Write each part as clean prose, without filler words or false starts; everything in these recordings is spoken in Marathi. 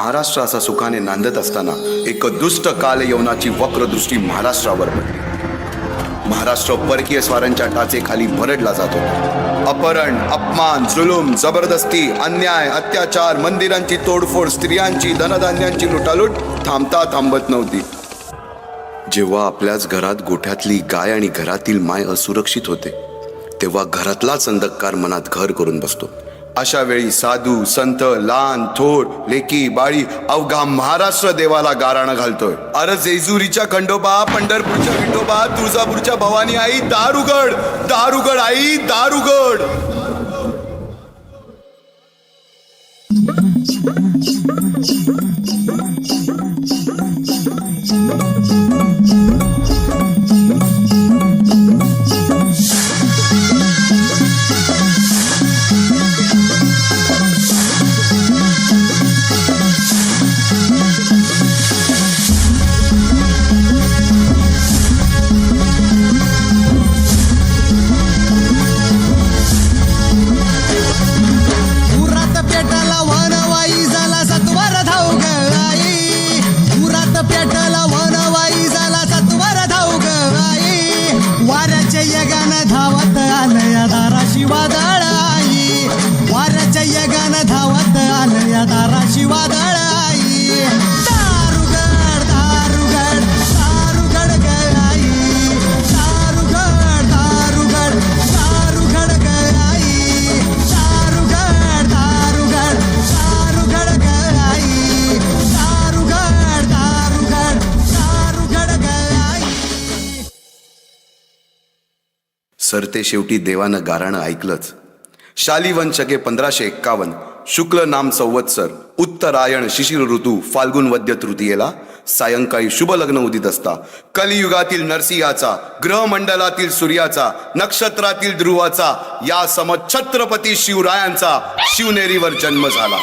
महाराष्ट्र असा सुखाने नांदत असताना एक दुष्ट कालयवनाची वक्रदृष्टी महाराष्ट्रावर पडली. महाराष्ट्र परकीय स्वारांच्या टाचेखाली भरडला जातो. अपहरण, अपमान, जुलूम, जबरदस्ती, अन्याय, अत्याचार, मंदिरांची तोडफोड, स्त्रियांची, धनधान्यांची लुटालूट थांबता थांबत नव्हती. जेव्हा आपल्याच घरात गोठ्यातली गाय आणि घरातील माय असुरक्षित होते, तेव्हा घरातलाच अंधकार मनात घर करून बसतो. अशा वेळी साधू, संत, लहान थोर, लेकी, बाळी अवघा महाराष्ट्र देवाला गाराणं घालतोय. अरे जेजुरीच्या खंडोबा, पंढरपूरच्या विठोबा, तुळजापूरच्या भवानी आई, दार उघड, दार उघड आई, दार उघड. सरते शेवटी देवानं गाराणं ऐकलंच. शालिवन शके 1551 शुक्ल नाम संवत्सर उत्तरायण शिशिर ऋतू फाल्गुन वद्य तृतीयेला सायंकाळी शुभ लग्न उदित असता कलियुगातील नरसिंहाचा, ग्रहमंडलातील सूर्याचा, नक्षत्रातील ध्रुवाचा, या सम छत्रपती शिवरायांचा शिवनेरीवर जन्म झाला.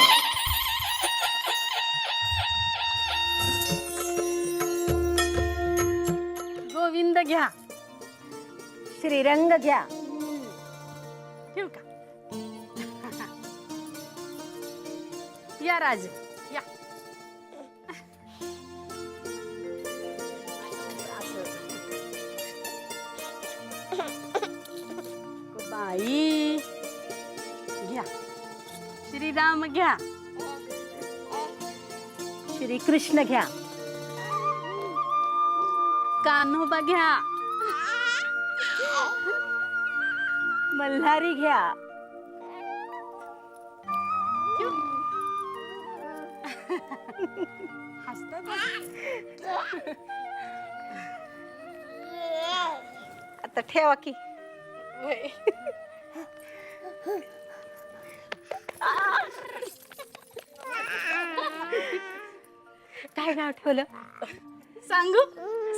गोविंद घ्या, श्रीरंग घ्या. ठेवू का? या राज या. बाई घ्या. श्रीराम घ्या, श्रीकृष्ण घ्या, कान्होबा घ्या, मल्हारी घ्या. आता ठेवा की. काय नाव ठेवलं? सांगू?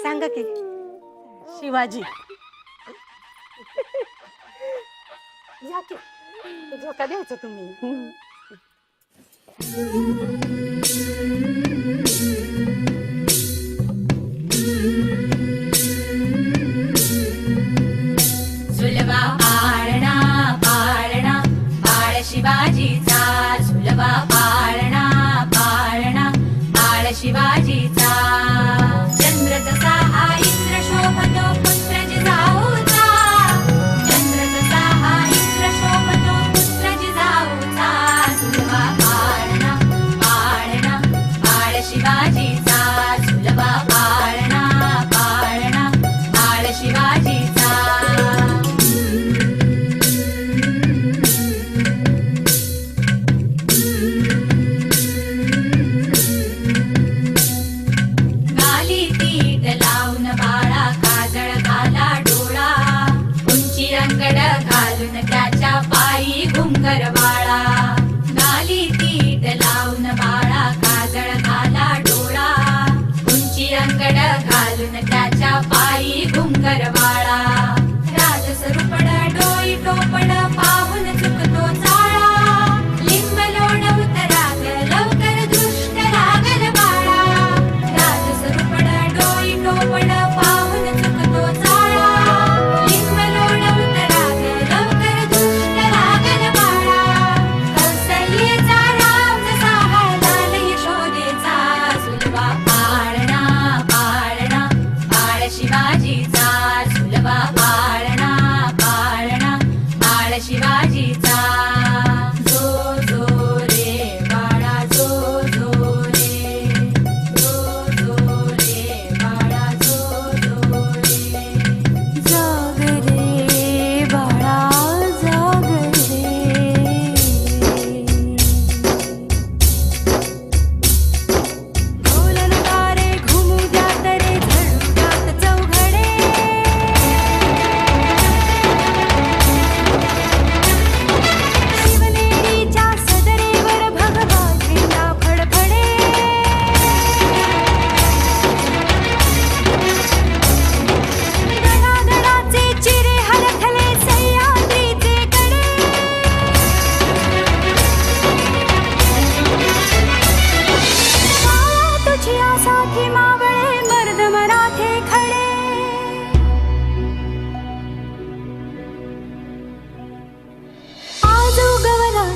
सांगा की. शिवाजी. या की. झोका द्यायचा तुम्ही. झुलवा पाळणा पाळणा बाळ शिवाजीचा, झुलवा पाळणा पाळणा बाळ शिवाजीचा. चंद्र जसा हा इंद्र शोभतो पुत्र जिजाऊचा, चंद्र जसा हा इंद्र शोभतो पुत्र जिजाऊचा. झुलवा पाळणा पाळणा बाळ शिवाजीचा, झुलवा पाळणा पाळणा बाळ शिवाजीचा. त्याच्या पायी घुंगरवाळा, गाली तीट लावून बाळा काजळ घाला डोळा. उंची अंगड घालून त्याच्या पायी घुंगरवाळा. राजसरूपड डोई टोपड पाहून चुकतो चाळा. लिंब लोण उतराग लवकर दृष्ट लागल बाळा. राजसरूपड डोई टोपड पाहून चुकतो चाळा. लिंब लोण उतराग लवकर दृष्ट लागल बाळा. कौसल्येचा राम जसा हळदाल यशोदे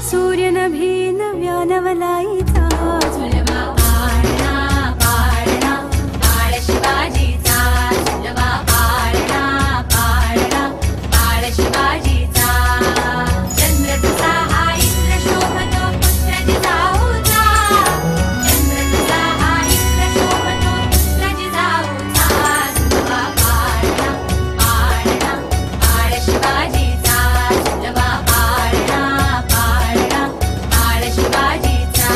सूर्य नभी नव्या नवलाईचा झुलवा पाळणा पाळणा बाळ शिवाजीचा झुलवा पाळणा पाळणा बाळ शिवाजीचा चंद्र तुझा हा इंद्र शोभतो पुत्र जिजाऊचा चंद्र तुझा हा इंद्र शोभतो पुत्र जिजाऊचा झुलवा पाळणा पाळणा बाळ शिवाजीचा झुलवा पाळणा पाळणा बाळ शिवाजीचा.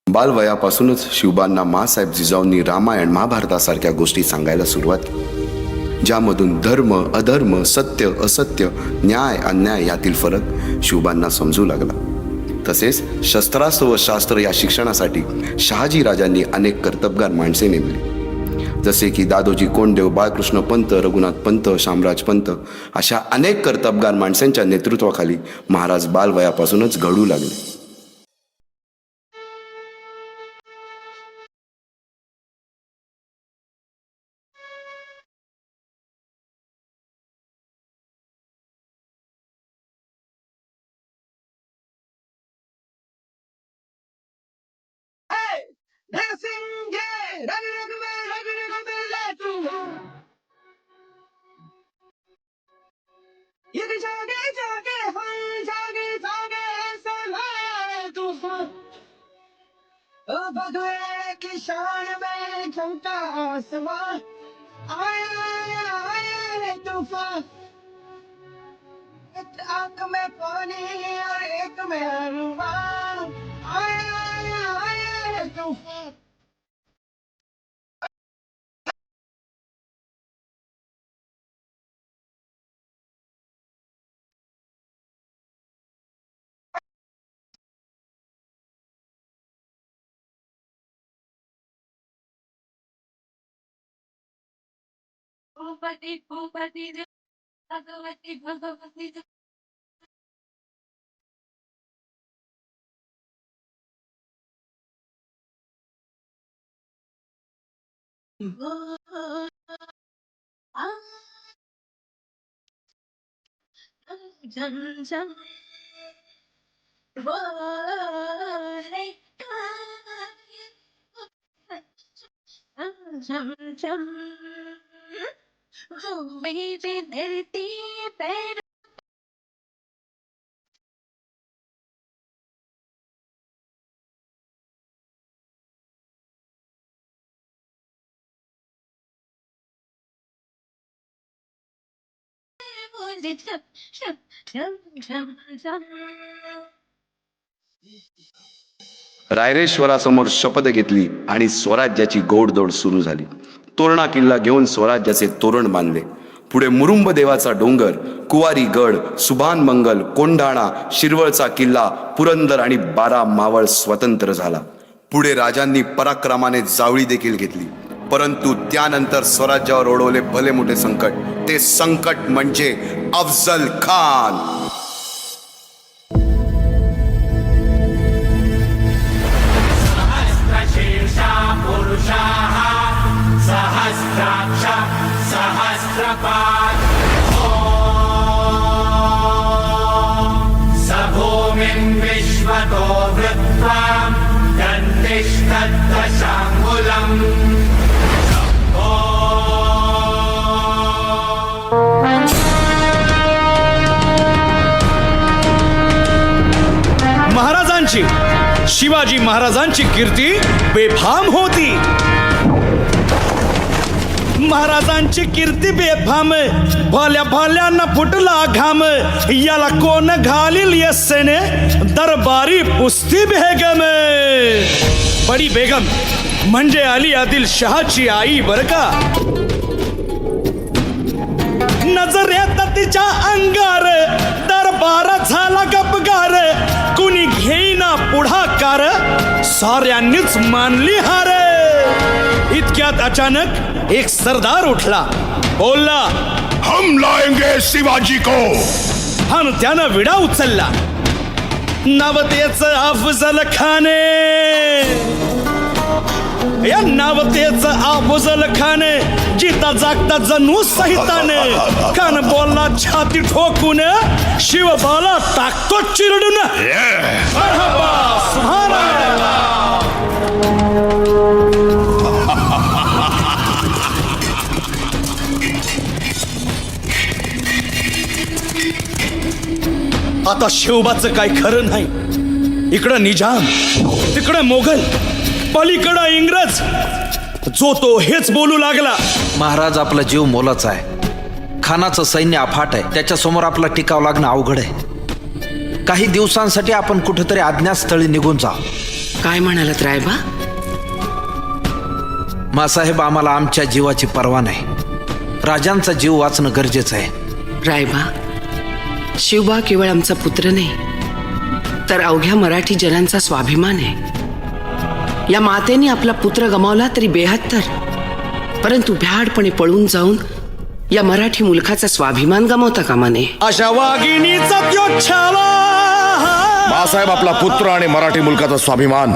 बालवयापासूनच शिवबांना माँसाहेब जिजाऊंनी रामायण महाभारतासारख्या गोष्टी सांगायला सुरुवात केली, ज्यामधून धर्म अधर्म सत्य असत्य न्याय अन्याय यातील फरक शिवबांना समजू लागला. तसेच शस्त्रास्त्र व शास्त्र या शिक्षणासाठी शहाजी राजांनी अनेक कर्तबगार माणसे नेमली, जसे की दादोजी कोंडदेव, बाळकृष्ण पंत, रघुनाथ पंत, शामराज पंत अशा अनेक कर्तबगार माणसांच्या नेतृत्वाखाली महाराज बालवयापासूनच घडू लागले. भगवे की शान में चमका आसमां, आया आया आया रे तूफान, एक आंख में पानी और एक में अरमान, आया आया आया रे तूफान. भूपती भूपती भगवती भगवती झम झम झम झम मेरी धरती पर झम झम झम झम झम. रायरेश्वरासमोर शपथ घेतली आणि स्वराज्याची गोडदोड सुरू झाली. तोरणा किल्ला घेऊन स्वराज्याचे तोरण बांधले. पुढे मुरुंब देवाचा डोंगर, कुवारी गड, सुभान मंगल, कोंढाणा, शिरवळचा किल्ला, पुरंदर आणि 12 मावळ स्वतंत्र झाला. पुढे राजांनी पराक्रमाने जावळी देखील घेतली. परंतु त्यानंतर स्वराज्यावर ओढवले भले मोठे संकट. ते संकट म्हणजे अफजल खान. सहस्रशीर्षा पुरुषाः सहस्राक्ष सहस्रपात् स भूमिं विश्वतो वृत्वा दन्तिष्ठद्दशाङ्गुलम्. महाराजांची शिवाजी महाराजांची कीर्ती बेफाम होती. महाराजांची कीर्ती बेफाम, भाल्या भाल्यांना फुटला घाम. याला कोण घालील यस्सेने दरबारी पुस्ती बेगम. बडी बेगम म्हणजे अली आदिल शहाची आई बर का. नजर येत तिच्या अंगार, दरबार झाला गपगार. कुणी घेईना पुढाकार, साऱ्यांनीच मानली हार. इतक्यात अचानक एक सरदार उठला, बोलला, हम लाएंगे शिवाजी को. आणि त्यानं विडा उचलला. नाव त्याचं अफजल खान. या नाव त्याचं अफजल खान. जिता जागता जणू सहिताने. खान बोलला छाती ठोकून शिवबाला टाकतो चिरडून. मरहबा, सुभानअल्लाह. आता शिवबाचं काय खरं नाही. इकडं निजाम, तिकडं मोगल, पलीकडं इंग्रज. जो तो हेच बोलू लागला. महाराज, आपला जीव मोलाचा आहे. खानाचं सैन्य अफाट आहे. त्याच्यासमोर आपला टिकाव लागणं अवघड आहे. काही दिवसांसाठी आपण कुठेतरी अज्ञातस्थळी निघून जा. काय म्हणालात रायबा? मासाहेब, आम्हाला आमच्या जीवाची पर्वा नाही. राजांचा जीव वाचणं गरजेचं आहे. रायबा, शिवबा केवळ आमचा पुत्र नाही, तर अवघ्या मराठी जनांचा स्वाभिमान आहे. या मातेने आपला पुत्र गमावला तरी 72, परंतु भ्याडपणे पळून जाऊन या मराठी मुलखाचा स्वाभिमान गमावता कामा नये. अशा वाघिणीचा त्यो छावा. मासाहेब, आपला पुत्र आणि मराठी मुलकाचा स्वाभिमान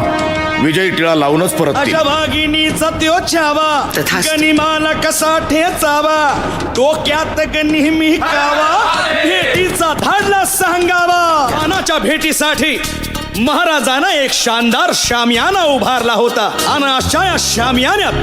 विजयी टिळा लावूनच परत अशा वाघिणीचा त्यो छावा. तथास्तु. गनिमाला कसा ठेचावा, डोक्यात नेहमी कावा, भेटीचा धाडला सांगावा. खानाच्या भेटीसाठी महाराजांना एक शानदार शामियाना उभारला होता. आणि अशा या शामियान्यात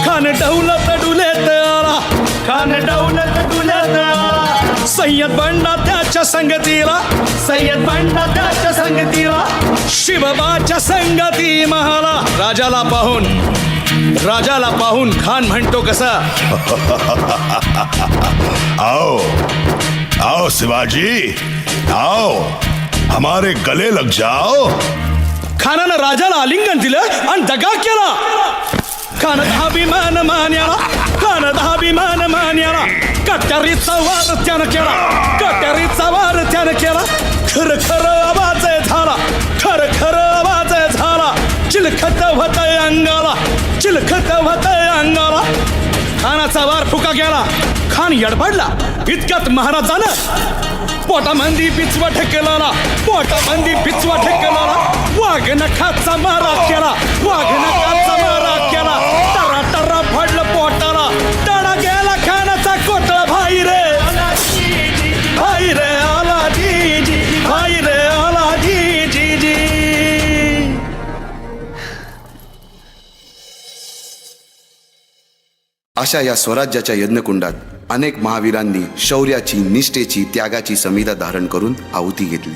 खान डौलत डुलेत आला. खान डौलत डुलेत आला. सय्यद बंडा त्याच्या संगतीला, सय्यद बंडा त्याच्या संगतीला, शिवबाच्या संगती महाला. राजाला पाहून खान म्हणतो कसा, आओ आओ शिवाजी, आओ हमारे गले लग जाओ. खानानं राजाला आलिंगन दिलं आणि दगा केला. खान अभिमान मान्याला, खान अभिमान मान्याला. कट्यारीचा वार त्यानं केला, कट्यारीचा वार त्यानं केला. खर खर आवाज झाला, खर खर आवाज झाला. चिलखत होतय अंगाला, चिलखत होतय अंगाला. खानाचा वार फुका गेला. खान यडबडला. इतक्यात महाराजानं पोटामंदी पिचवा ठेकेला, पोटामंदी पिचवा ठेकेला. वाघ नखाचा मारा केला, वाघ नखाचा मारा केला. टरा टरा फडलं पोटाला. टळा गेला खानाचा कोटळा. भाई रे भाई रे आला जी जी, भाई रे आला जी जी जी. अशा या स्वराज्याच्या यज्ञकुंडात अनेक महावीरांनी शौर्याची, निष्ठेची, त्यागाची समिधा धारण करून आहुती घेतली.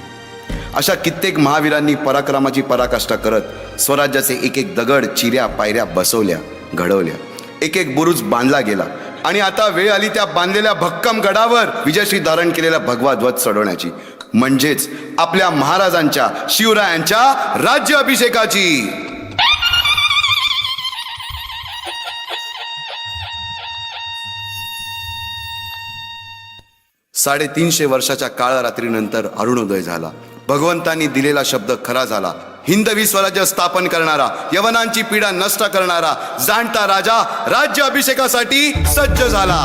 अशा कित्येक महावीरांनी पराक्रमाची पराकाष्ठा करत स्वराज्याचे एक एक दगड, चिऱ्या, पायऱ्या बसवल्या, घडवल्या. एक एक बुरुज बांधला गेला. आणि आता वेळ आली त्या बांधलेल्या भक्कम गडावर विजयश्री धारण केलेला भगवा ध्वज चढवण्याची, म्हणजेच आपल्या महाराजांच्या, शिवरायांच्या राज्याभिषेकाची. 350 वर्षाच्या काळरात्रीनंतर अरुणोदय झाला. भगवंतांनी दिलेला शब्द खरा झाला. हिंदवी स्वराज्य स्थापन करणारा, यवनांची पीडा नष्ट करणारा जाणता राजा राज्याभिषेकासाठी सज्ज झाला.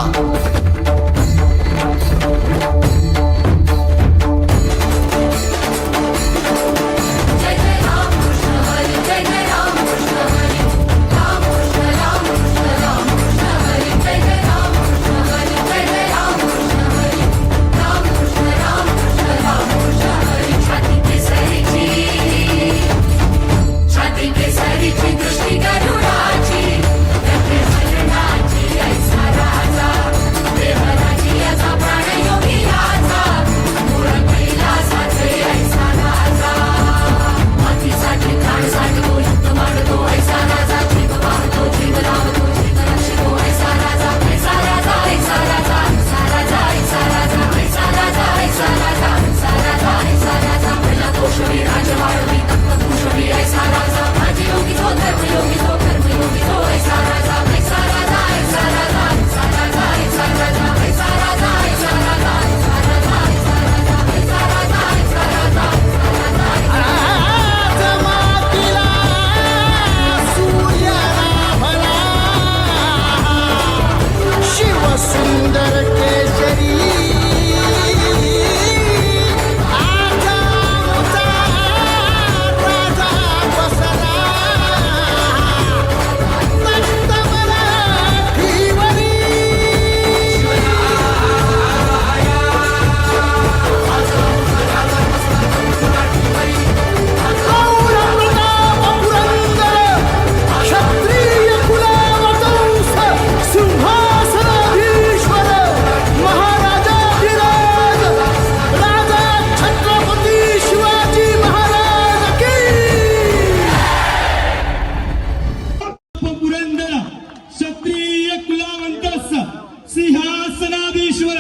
ज्ञानेश्वर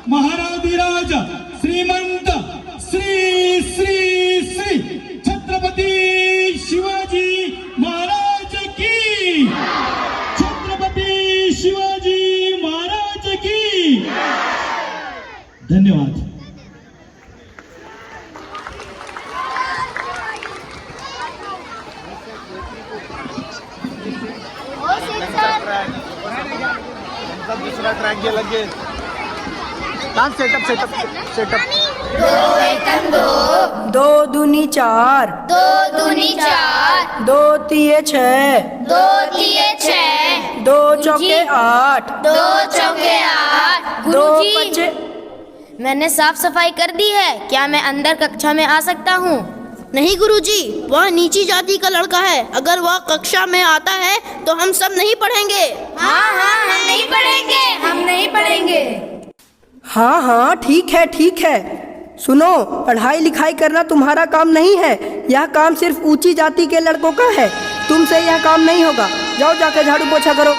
महाराधिराज श्रीमंत श्री श्री श्री छत्रपती शिवाजी महाराज की, छत्रपती शिवाजी महाराज की। धन्यवाद। दो दूनी चार, दो दूनी चार, दो तिये छः, दो तिये छः, दो चौके आठ, दो चौके आठ। दो गुरुजी, पचे। मैंने साफ सफाई कर दी है, क्या मैं अंदर कक्षा में आ सकता हूँ? नहीं गुरुजी, वह नीची जाति का लड़का है, अगर वह कक्षा में आता है तो हम सब नहीं पढ़ेंगे। हाँ हाँ, हम नहीं पढ़ेंगे, हम नहीं पढ़ेंगे। हाँ हाँ, ठीक है ठीक है। सुनो, पढ़ाई लिखाई करना तुम्हारा काम नहीं है, यह काम सिर्फ ऊंची जाति के लड़कों का है। तुमसे यह काम नहीं होगा, जाओ जाके झाड़ू पोछा करो।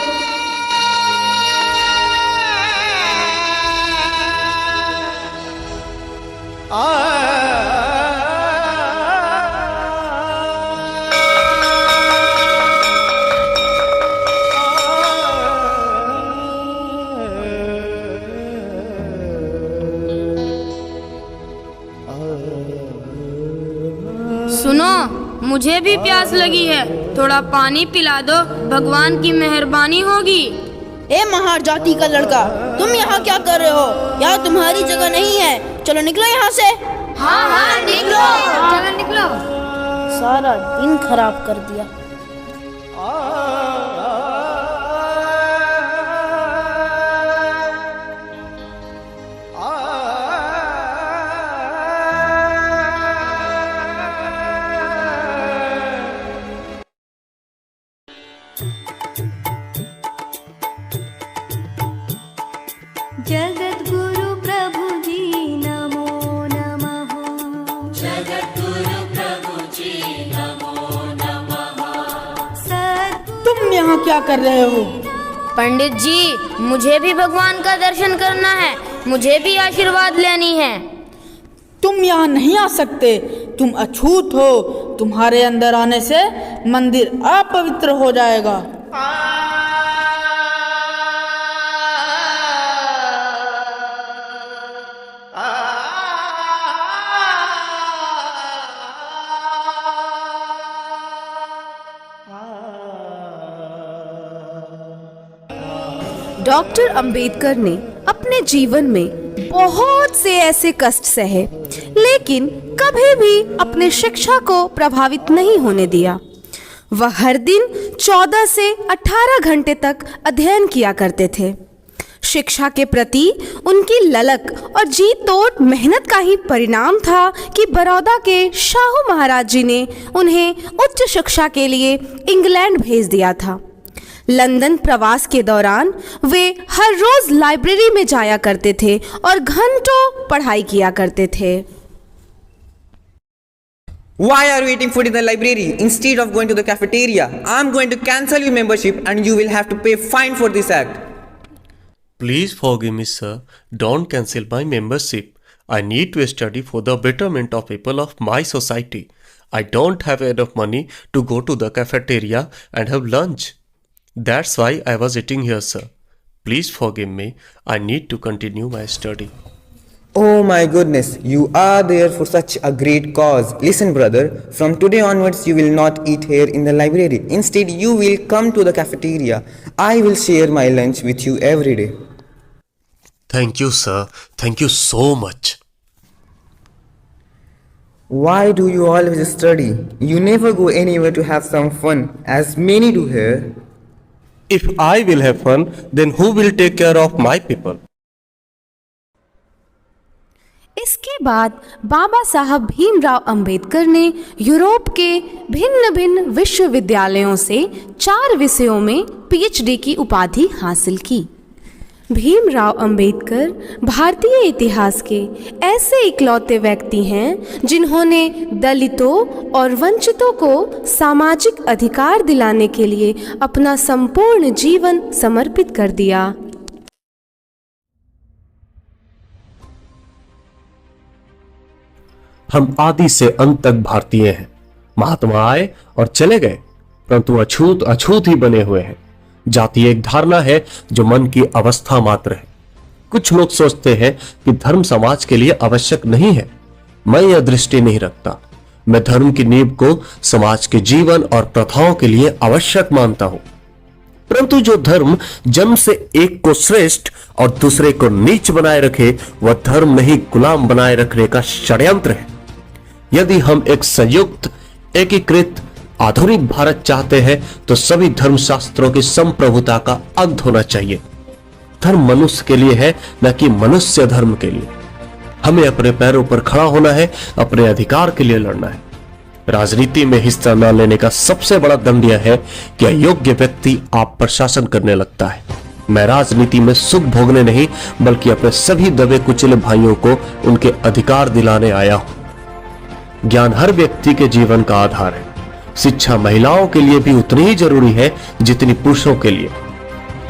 सुनो, मुझे भी प्यास लगी है, थोड़ा पानी पिला दो, भगवान की मेहरबानी होगी। ए महार जाति का लड़का, तुम यहाँ क्या कर रहे हो? यहाँ तुम्हारी जगह नहीं है, चलो निकलो यहाँ से। हाँ हाँ निकलो, चलो निकलो। सारा दिन खराब कर दिया। जगत गुरु प्रभु जी नमो नमः। तुम यहाँ क्या कर रहे हो? पंडित जी, मुझे भी भगवान का दर्शन करना है, मुझे भी आशीर्वाद लेनी है। तुम यहाँ नहीं आ सकते, तुम अछूत हो, तुम्हारे अंदर आने से मंदिर अपवित्र हो जाएगा। डॉक्टर अंबेडकर ने अपने जीवन में बहुत से ऐसे कष्ट सहे, लेकिन कभी भी अपने शिक्षा को प्रभावित नहीं होने दिया। वह हर दिन 14 से 18 घंटे तक अध्ययन किया करते थे। शिक्षा के प्रति उनकी ललक और जी तोड़ मेहनत का ही परिणाम था कि बड़ौदा के शाहू महाराज जी ने उन्हें उच्च शिक्षा के लिए इंग्लैंड भेज दिया था। लंदन प्रवास के दौरान वे हर रोज लाइब्रेरी में जाया करते थे और घंटों पढ़ाई किया करते थे। Why are you eating food in the library instead of going to the cafeteria? I'm going to cancel your membership and you will have to pay fine for this act. Please forgive me, sir. Don't cancel my membership. I need to study for the betterment of people of my society. I don't have enough money to go to the cafeteria and have lunch. That's why I was eating here, sir. Please forgive me. I need to continue my study. Oh my goodness, you are there for such a great cause. Listen, brother, from today onwards you will not eat here in the library. Instead, you will come to the cafeteria. I will share my lunch with you every day. Thank you, sir. Thank you so much. Why do you always study? You never go anywhere to have some fun, as many do here. If I will have fun, then who will take care of my people? इसके बाद बाबा साहब भीमराव अंबेडकर ने यूरोप के भिन्न भिन्न विश्वविद्यालयों से 4 विषयों में पीएचडी की उपाधि हासिल की। भीमराव अंबेडकर भारतीय इतिहास के ऐसे इकलौते व्यक्ति हैं जिन्होंने दलितों और वंचितों को सामाजिक अधिकार दिलाने के लिए अपना संपूर्ण जीवन समर्पित कर दिया। हम आदि से अंत तक भारतीय हैं। महात्मा आए और चले गए, परंतु अछूत अछूत ही बने हुए हैं। जाति एक धारणा है जो मन की अवस्था मात्र है। कुछ लोग सोचते हैं कि धर्म समाज के लिए आवश्यक नहीं है। मैं यह दृष्टि नहीं रखता। मैं धर्म की नींव को समाज के जीवन और प्रथाओं के लिए आवश्यक मानता हूं। परंतु जो धर्म जन्म से एक को श्रेष्ठ और दूसरे को नीच बनाए रखे, वह धर्म नहीं गुलाम बनाए रखने का षड्यंत्र है। यदि हम एक संयुक्त, एकीकृत, आधुनिक भारत चाहते हैं तो सभी धर्मशास्त्रों की संप्रभुता का अंत होना चाहिए। धर्म मनुष्य के लिए है, न कि मनुष्य धर्म के लिए। हमें अपने पैरों पर खड़ा होना है, अपने अधिकार के लिए लड़ना है। राजनीति में हिस्सा न लेने का सबसे बड़ा दंड यह है कि अयोग्य व्यक्ति आप पर शासन करने लगता है। मैं राजनीति में सुख भोगने नहीं, बल्कि अपने सभी दबे कुचले भाइयों को उनके अधिकार दिलाने आया हूं। ज्ञान हर व्यक्ति के जीवन का आधार है। शिक्षा महिलाओं के लिए भी उतनी ही जरूरी है जितनी पुरुषों के लिए।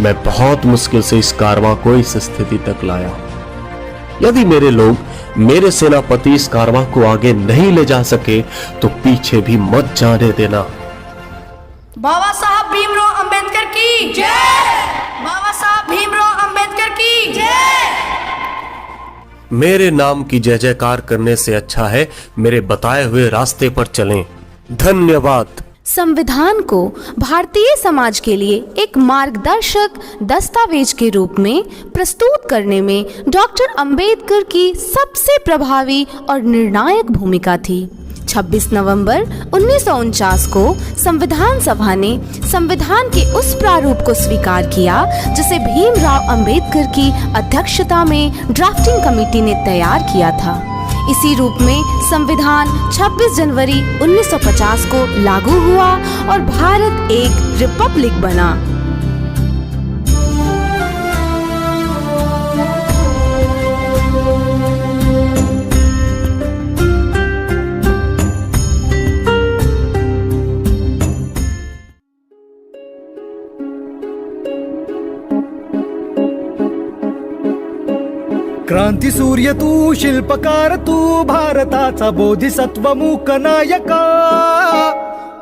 मैं बहुत मुश्किल से इस कारवां को इस स्थिति तक लाया हूं। यदि मेरे लोग, मेरे सेनापति इस कारवां को आगे नहीं ले जा सके तो पीछे भी मत जाने देना। बाबा साहब भीमराव अंबेडकर की जय। बाबा साहब भीमराव अंबेडकर की जय। मेरे नाम की जय जयकार करने से अच्छा है मेरे बताए हुए रास्ते पर चलें। धन्यवाद। संविधान को भारतीय समाज के लिए एक मार्गदर्शक दस्तावेज के रूप में प्रस्तुत करने में डॉक्टर अंबेडकर की सबसे प्रभावी और निर्णायक भूमिका थी। 26 नवंबर 1949 को संविधान सभा ने संविधान के उस प्रारूप को स्वीकार किया जिसे भीमराव अंबेडकर की अध्यक्षता में ड्राफ्टिंग कमेटी ने तैयार किया था। इसी रूप में संविधान 26 जनवरी 1950 को लागू हुआ और भारत एक रिपब्लिक बना। क्रांती सूर्य तू, शिल्पकार तू, भारताचा बोधिसत्व मूक नायका।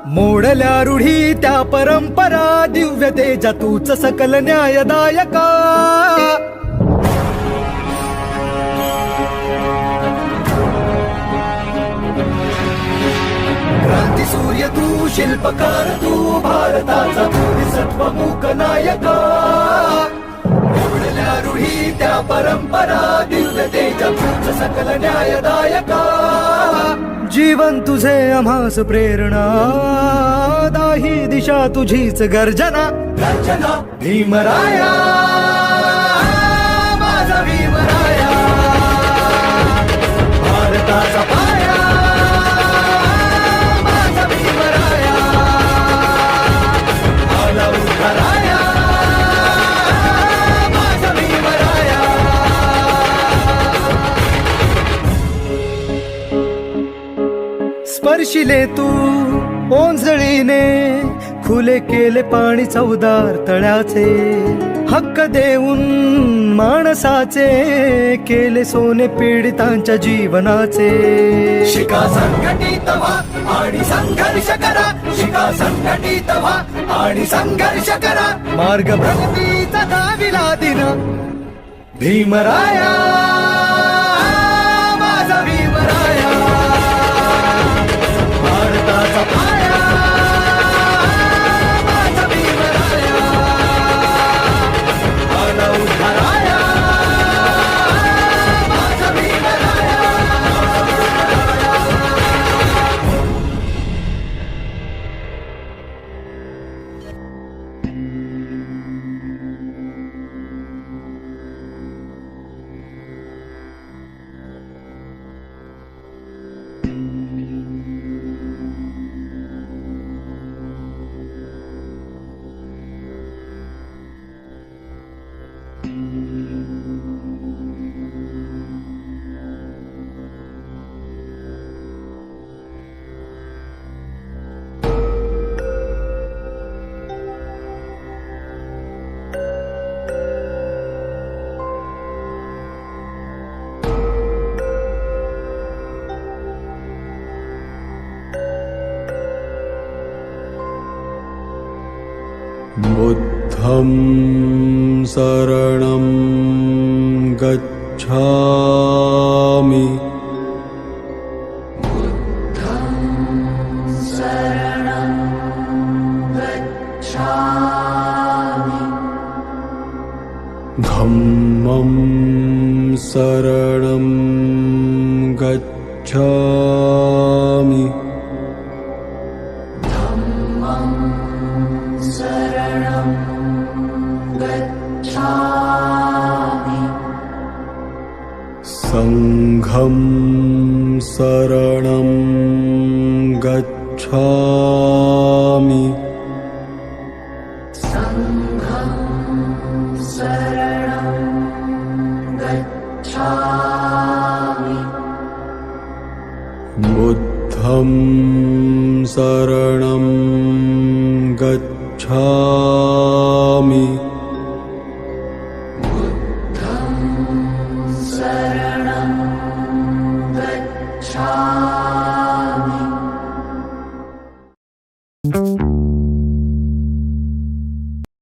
मोडल्या रूढी त्या परंपरा, दिव्य तेजा तूच सकल न्यायदायका। क्रांती सूर्य तू, शिल्पकार तू, भारताचा बोधिसत्व मूक नायका। मोडल्या रूढी त्या परंपरा, दिव्य तेजा तूच सकल न्यायदायका। जीवन तुझे आम्हास प्रेरणा, दाही दिशा तुझीच गर्जना। गर्जना भीमराया, माझा भीमराया, भारताचा पाया, माझा भीमराया, आला उद्धाराया, माझा भीमराया। स्पर्शिले तू ओंजळीने, खुले केले पाणी चौदार तळ्याचे। हक्क देऊन माणसाचे, केले सोने पीडितांच्या जीवनाचे। शिका संघटित व्हा आणि संघर्ष करा, शिका संघटित व्हा आणि संघर्ष करा। मार्ग प्रगतीचा दाविला दिन, भीमराया, माझा भीमराया, भारताचा पाया, माझा भीमराया, आला उद्धाराया, माझा भीमराया। बुद्धं शरणं गच्छामि धम्मं शरणं गच्छामि संघं शरणं गच्छामि बुद्धं शरणं गच्छामि